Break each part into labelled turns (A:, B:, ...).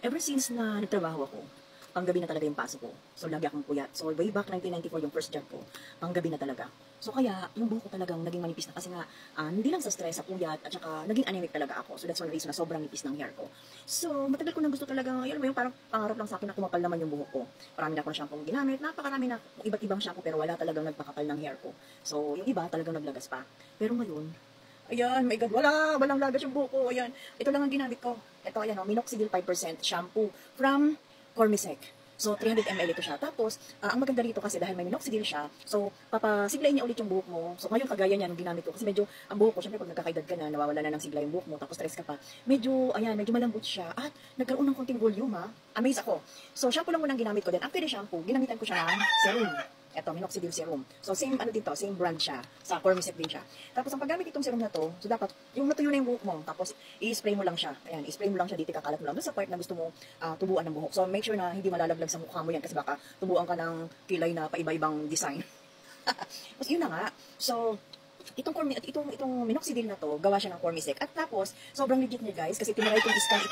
A: Ever since na nagtrabaho ako, panggabi na talaga yung pasok ko. So, lagi akong puyat. So, way back 1994 yung first job ko, panggabi na talaga. So, kaya, yung buhok ko talagang naging manipis na kasi nga, hindi lang sa stress, sa puyat, at saka naging anemic talaga ako. So, that's one reason na sobrang nipis ng hair ko. So, matagal ko na gusto talaga, yun mo yung parang pangarap lang sa akin na kumapal naman yung buhok ko. Marami na akong shampoo ginamit, napakarami na iba't ibang shampoo, pero wala talagang nagpakapal ng hair ko. So, yung iba talagang naglagas pa. Pero ngayon, ayan, my God, walang lagas yung buhok ko. Ayan, ito lang ang ginamit ko. Ito, ayan, Minoxidil 5% shampoo from Cormisec. So, 300 ml ito siya. Tapos, ang maganda rito kasi dahil may minoxidil siya, so, papasiglayin niya ulit yung buhok mo. So, ngayon, kagaya niyan, ginamit ko. Kasi medyo, ang buhok ko, syempre, pag nagkakaedad ka na, nawawala na ng sigla yung buhok mo, tapos stress ka pa. Medyo, ayan, medyo malambot siya. At, nagkaroon ng konting volume, ha. Amaze ako. So, shampoo lang munang ginamit ko din. After the shampoo, ginamitan ko siya ng serum. Ito, minoxidil serum. So, same ano dito, same brand siya. Sa Cormisec din siya. Tapos, ang paggamit itong serum na to, so dapat, yung natuyo na yung buhok mo, tapos, i-spray mo lang siya. Ayan, i-spray mo lang siya dito, kakalat mo lang doon sa part na gusto mo tubuan ng buhok. So, make sure na hindi malalaglag sa mukha mo yan kasi baka tubuan ka ng kilay na paiba-ibang design. Tapos, yun na nga. So, itong minoxidil na to, gawa siya ng Cormisec. At tapos, sobrang legit niya guys, kasi tinry kong iscan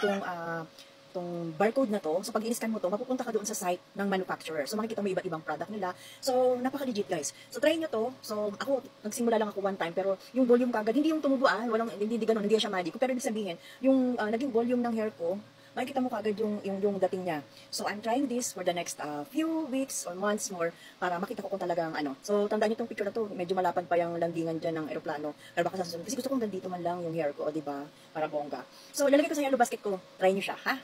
A: itong barcode na to. So, pag i-scan mo to, mapupunta ka doon sa site ng manufacturer. So, makikita mo iba't ibang product nila. So, napaka-legit guys. So, try nyo to. So, ako, nagsimula lang ako one time, pero yung volume kagad, hindi yung tumubo hindi ganun, hindi siya magic. Pero ibig sabihin, yung naging volume ng hair ko, makikita mo kagad yung dating niya. So, I'm trying this for the next few weeks or months more para makita ko kung talagang ano. So, tandaan niyo itong picture na to, medyo malapad pa yung landingan dyan ng aeroplano. Pero baka sa susunod, kasi gusto kong ganito man lang yung hair ko, o diba? Para bongga. So, lalagay ko sa yellow basket ko. Try niyo siya, ha?